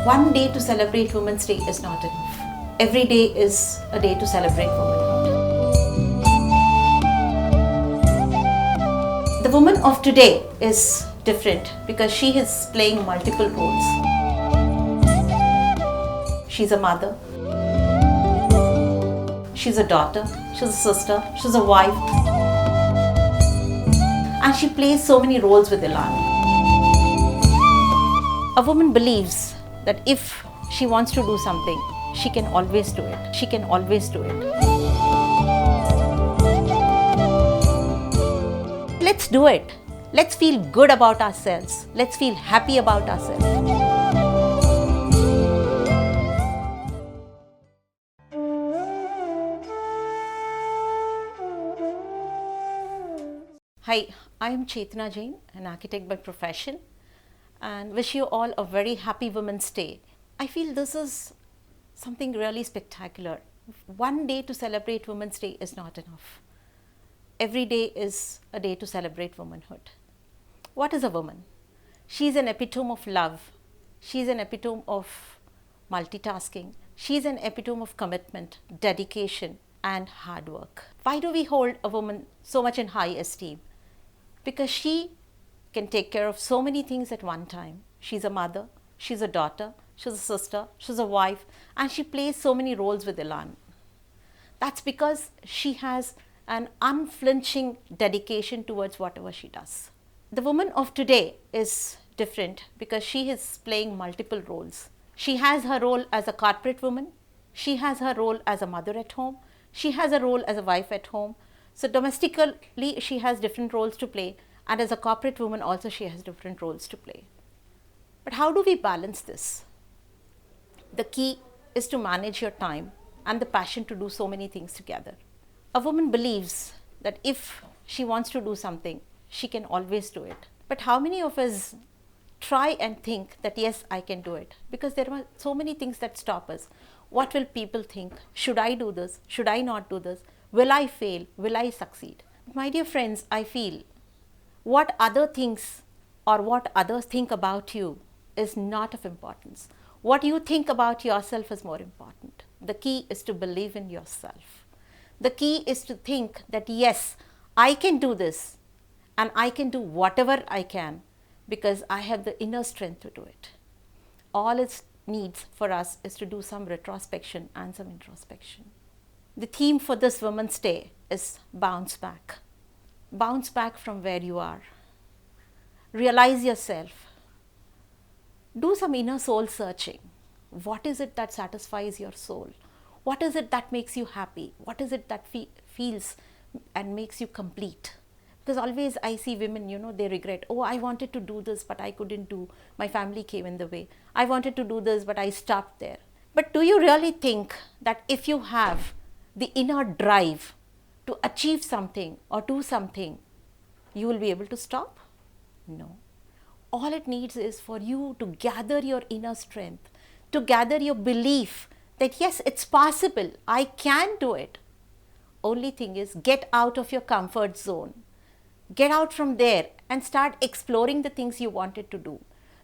One day to celebrate Women's Day is not enough. Every day is a day to celebrate womanhood. The woman of today is different because she is playing multiple roles. She's a mother, she's a daughter, she's a sister, she's a wife, and she plays so many roles with Elan. A woman believes that if she wants to do something, she can always do it. She can always do it. Let's do it. Let's feel good about ourselves. Let's feel happy about ourselves. Hi, I am Chetna Jain, an architect by profession, and wish you all a very happy Women's Day. I feel this is something really spectacular. One day to celebrate Women's Day is not enough. Every day is a day to celebrate womanhood. What is a woman? She's an epitome of love. She's an epitome of multitasking. She's an epitome of commitment, dedication, and hard work. Why do we hold a woman so much in high esteem? Because she can take care of so many things at one time. She's a mother, she's a daughter, she's a sister, she's a wife, and she plays so many roles with Elan. That's because she has an unflinching dedication towards whatever she does. The woman of today is different because she is playing multiple roles. She has her role as a corporate woman, she has her role as a mother at home, she has a role as a wife at home. So domestically she has different roles to play, and as a corporate woman also she has different roles to play. But how do we balance this? The key is to manage your time and the passion to do so many things together. A woman believes that if she wants to do something, she can always do it. But how many of us try and think that yes, I can do it? Because there are so many things that stop us. What will people think? Should I do this? Should I not do this? Will I fail? Will I succeed? My dear friends, I feel what other things or what others think about you is not of importance. What you think about yourself is more important. The key is to believe in yourself. The key is to think that yes, I can do this and I can do whatever I can because I have the inner strength to do it. All it needs for us is to do some retrospection and some introspection. The theme for this Women's Day is bounce back. Bounce back from where you are. Realize yourself. Do some inner soul searching. What is it that satisfies your soul? What is it that makes you happy? What is it that feels and makes you complete? Because always I see women, they regret, oh, I wanted to do this, but I couldn't do. My family came in the way. I wanted to do this, but I stopped there. But do you really think that if you have the inner drive to achieve something or do something, you will be able to stop? No. All it needs is for you to gather your inner strength, to gather your belief that yes, it's possible, I can do it. Only thing is, get out of your comfort zone. Get out from there and start exploring the things you wanted to do.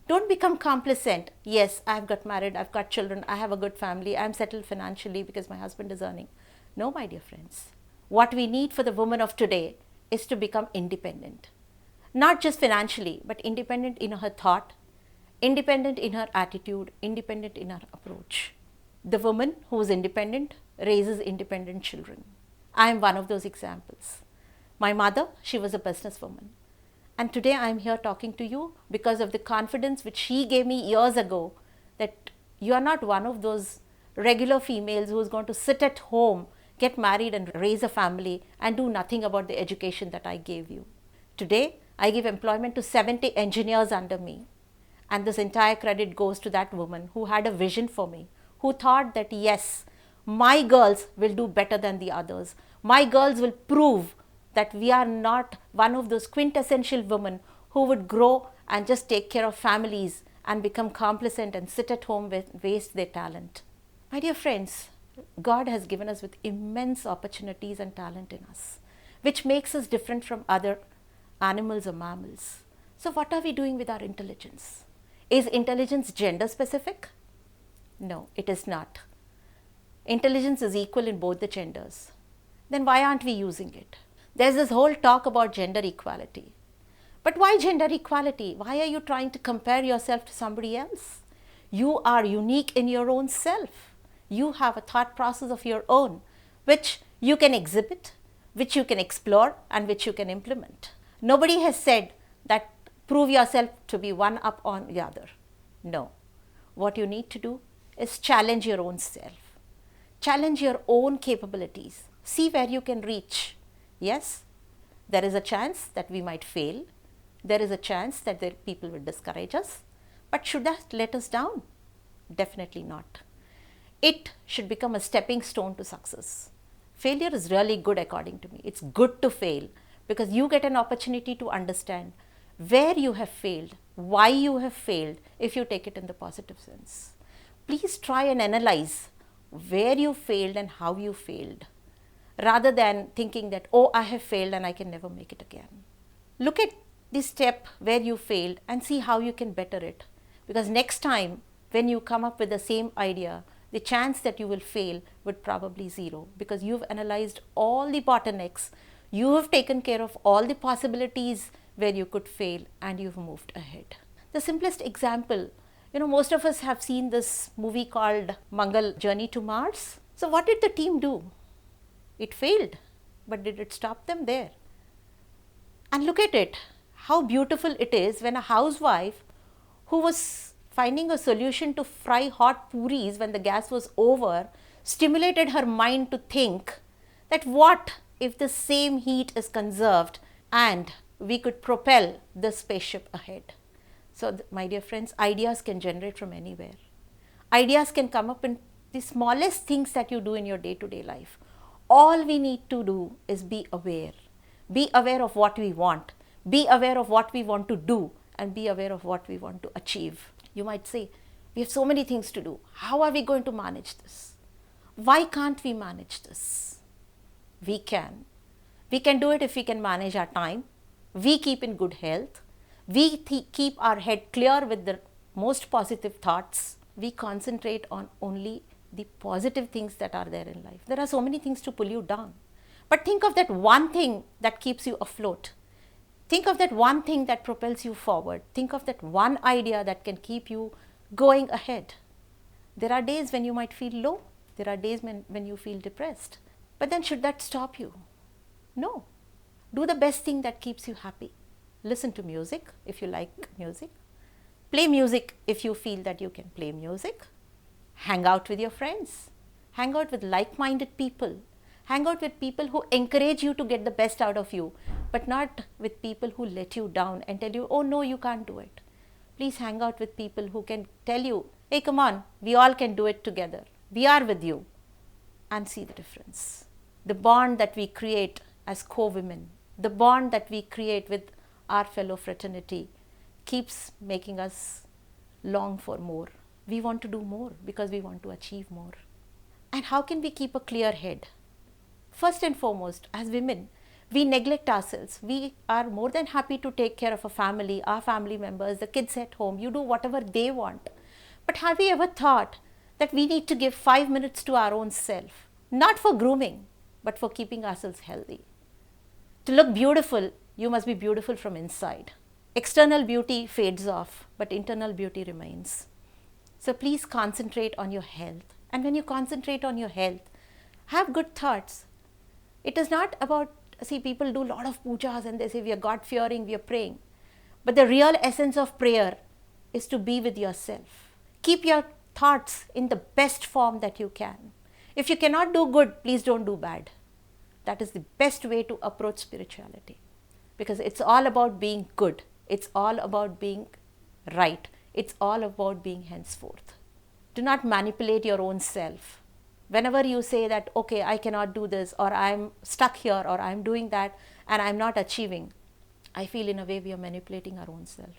Don't become complacent. Yes, I've got married, I've got children, I have a good family, I'm settled financially because my husband is earning. No, my dear friends. What we need for the woman of today is to become independent. Not just financially, but independent in her thought, independent in her attitude, independent in her approach. The woman who is independent raises independent children. I am one of those examples. My mother, she was a businesswoman. And today I am here talking to you because of the confidence which she gave me years ago that you are not one of those regular females who is going to sit at home, get married and raise a family and do nothing about the education that I gave you. Today, I give employment to 70 engineers under me. And this entire credit goes to that woman who had a vision for me, who thought that yes, my girls will do better than the others. My girls will prove that we are not one of those quintessential women who would grow and just take care of families and become complacent and sit at home and waste their talent. My dear friends, God has given us with immense opportunities and talent in us, which makes us different from other animals or mammals. So what are we doing with our intelligence? Is intelligence gender specific? No, it is not. Intelligence is equal in both the genders. Then why aren't we using it? There's this whole talk about gender equality. But why gender equality? Why are you trying to compare yourself to somebody else? You are unique in your own self. You have a thought process of your own, which you can exhibit, which you can explore, and which you can implement. Nobody has said that prove yourself to be one up on the other. No. What you need to do is challenge your own self. Challenge your own capabilities. See where you can reach. Yes, there is a chance that we might fail. There is a chance that people will discourage us. But should that let us down? Definitely not. It should become a stepping stone to success. Failure is really good according to me. It's good to fail because you get an opportunity to understand where you have failed, why you have failed, if you take it in the positive sense. Please try and analyze where you failed and how you failed, rather than thinking that, oh, I have failed and I can never make it again. Look at the step where you failed and see how you can better it. Because next time when you come up with the same idea, the chance that you will fail would probably zero, because you've analyzed all the bottlenecks, you have taken care of all the possibilities where you could fail, and you've moved ahead. The simplest example, most of us have seen this movie called Mangal Journey to Mars. So what did the team do? It failed, but did it stop them there? And look at it, how beautiful it is when a housewife who was finding a solution to fry hot puris when the gas was over stimulated her mind to think that what if the same heat is conserved and we could propel the spaceship ahead. So my dear friends, ideas can generate from anywhere. Ideas can come up in the smallest things that you do in your day-to-day life. All we need to do is be aware. Be aware of what we want. Be aware of what we want to do, and be aware of what we want to achieve. You might say, we have so many things to do. How are we going to manage this? Why can't we manage this? We can. We can do it if we can manage our time. We keep in good health. We keep our head clear with the most positive thoughts. We concentrate on only the positive things that are there in life. There are so many things to pull you down. But think of that one thing that keeps you afloat. Think of that one thing that propels you forward. Think of that one idea that can keep you going ahead. There are days when you might feel low. There are days when you feel depressed. But then should that stop you? No. Do the best thing that keeps you happy. Listen to music if you like music. Play music if you feel that you can play music. Hang out with your friends. Hang out with like-minded people. Hang out with people who encourage you to get the best out of you, but not with people who let you down and tell you, oh no, you can't do it. Please hang out with people who can tell you, hey, come on, we all can do it together. We are with you. And see the difference. The bond that we create as co-women, the bond that we create with our fellow fraternity keeps making us long for more. We want to do more because we want to achieve more. And how can we keep a clear head? First and foremost, as women, we neglect ourselves. We are more than happy to take care of a family, our family members, the kids at home. You do whatever they want. But have we ever thought that we need to give 5 minutes to our own self? Not for grooming, but for keeping ourselves healthy. To look beautiful, you must be beautiful from inside. External beauty fades off, but internal beauty remains. So please concentrate on your health. And when you concentrate on your health, have good thoughts. It is not about, see, people do a lot of pujas and they say we are God-fearing, we are praying. But the real essence of prayer is to be with yourself. Keep your thoughts in the best form that you can. If you cannot do good, please don't do bad. That is the best way to approach spirituality. Because it's all about being good. It's all about being right. It's all about being henceforth. Do not manipulate your own self. Whenever you say that, okay, I cannot do this, or I'm stuck here, or I'm doing that, and I'm not achieving, I feel in a way we are manipulating our own self.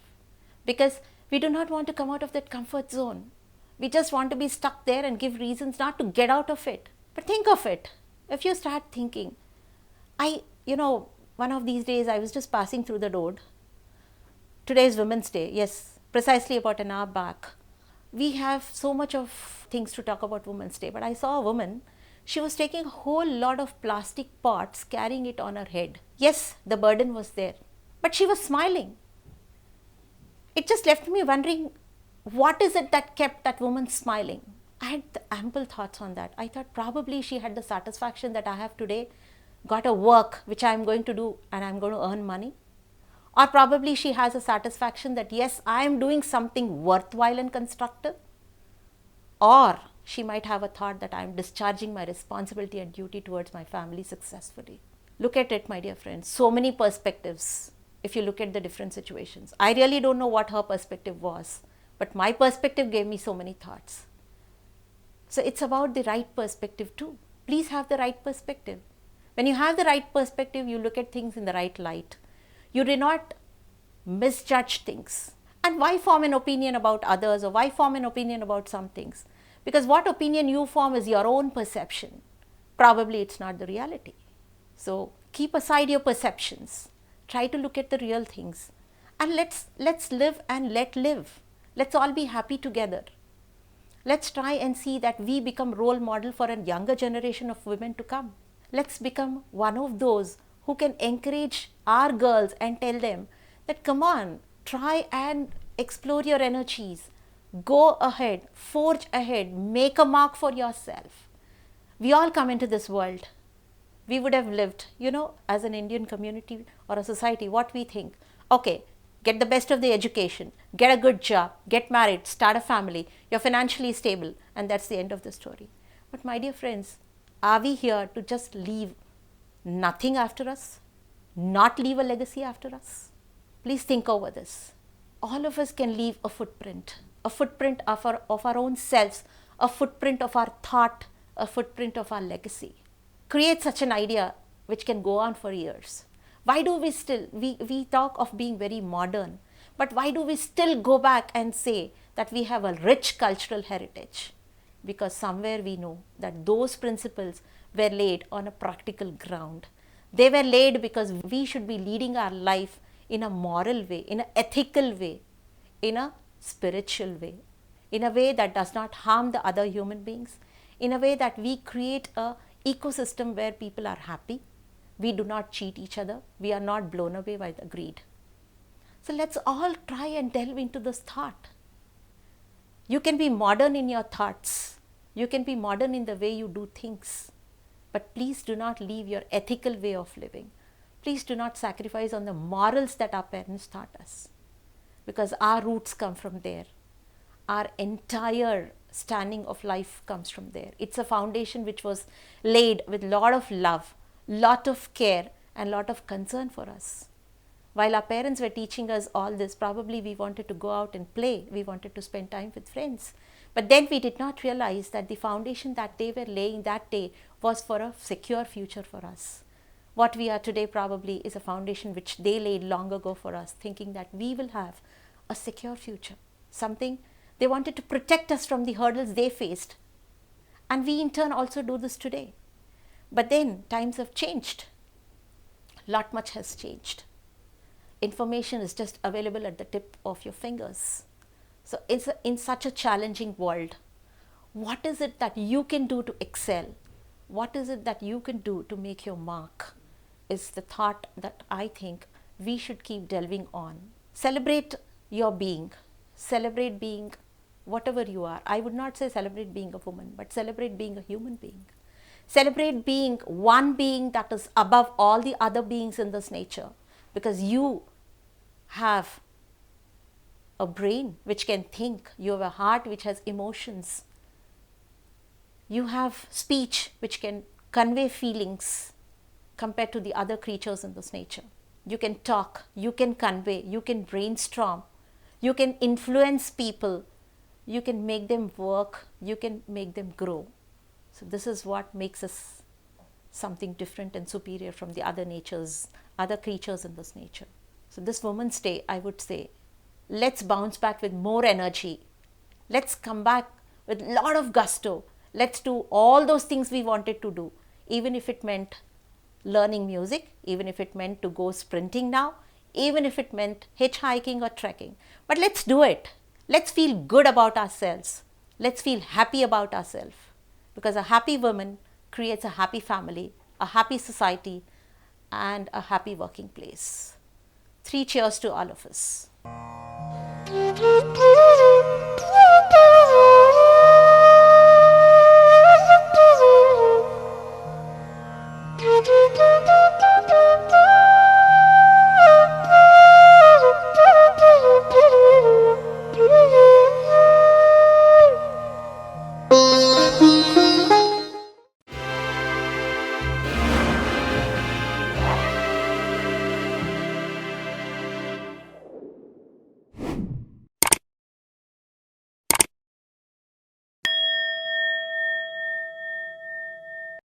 Because we do not want to come out of that comfort zone. We just want to be stuck there and give reasons not to get out of it. But think of it. If you start thinking, one of these days I was just passing through the road. Today is Women's Day. Yes, precisely about an hour back. We have so much of things to talk about Women's Day, but I saw a woman. She was taking a whole lot of plastic pots, carrying it on her head. Yes, the burden was there, but she was smiling. It just left me wondering, what is it that kept that woman smiling? I had ample thoughts on that. I thought probably she had the satisfaction that I have today, got a work which I am going to do and I am going to earn money. Or probably she has a satisfaction that yes, I am doing something worthwhile and constructive. Or she might have a thought that I am discharging my responsibility and duty towards my family successfully. Look at it, my dear friends. So many perspectives if you look at the different situations. I really don't know what her perspective was, but my perspective gave me so many thoughts. So it's about the right perspective too. Please have the right perspective. When you have the right perspective, you look at things in the right light. You do not misjudge things. And why form an opinion about others, or why form an opinion about some things? Because what opinion you form is your own perception. Probably it's not the reality. So keep aside your perceptions. Try to look at the real things. And let's live and let live. Let's all be happy together. Let's try and see that we become role model for a younger generation of women to come. Let's become one of those who can encourage our girls and tell them that come on, try and explore your energies. Go ahead, forge ahead, make a mark for yourself. We all come into this world. We would have lived, as an Indian community or a society, what we think. Okay, get the best of the education, get a good job, get married, start a family, you're financially stable, and that's the end of the story. But my dear friends, are we here to just leave nothing after us? Not leave a legacy after us? Please think over this. All of us can leave a footprint of our own selves, a footprint of our thought, a footprint of our legacy. Create such an idea which can go on for years. Why do we talk of being very modern, but why do we still go back and say that we have a rich cultural heritage? Because somewhere we know that those principles were laid on a practical ground. They were laid because we should be leading our life in a moral way, in an ethical way, in a spiritual way, in a way that does not harm the other human beings, in a way that we create a ecosystem where people are happy. We do not cheat each other. We are not blown away by the greed. So let's all try and delve into this thought. You can be modern in your thoughts. You can be modern in the way you do things. But please do not leave your ethical way of living. Please do not sacrifice on the morals that our parents taught us. Because our roots come from there. Our entire standing of life comes from there. It's a foundation which was laid with lot of love, lot of care and lot of concern for us. While our parents were teaching us all this, probably we wanted to go out and play. We wanted to spend time with friends. But then we did not realize that the foundation that they were laying that day was for a secure future for us. What we are today probably is a foundation which they laid long ago for us, thinking that we will have a secure future. Something they wanted to protect us from the hurdles they faced. And we in turn also do this today. But then times have changed. Lot much has changed. Information is just available at the tip of your fingers. So in such a challenging world, what is it that you can do to excel? What is it that you can do to make your mark? Is the thought that I think we should keep delving on. Celebrate your being. Celebrate being whatever you are. I would not say celebrate being a woman, but celebrate being a human being. Celebrate being one being that is above all the other beings in this nature, because you have a brain which can think, you have a heart which has emotions, you have speech which can convey feelings compared to the other creatures in this nature. You can talk, you can convey, you can brainstorm, you can influence people, you can make them work, you can make them grow. So this is what makes us something different and superior from the other creatures in this nature. So this Women's Day, I would say, let's bounce back with more energy. Let's come back with a lot of gusto. Let's do all those things we wanted to do, even if it meant learning music, even if it meant to go sprinting now, even if it meant hitchhiking or trekking. But let's do it. Let's feel good about ourselves. Let's feel happy about ourselves. Because a happy woman creates a happy family, a happy society, and a happy working place. 3 cheers to all of us.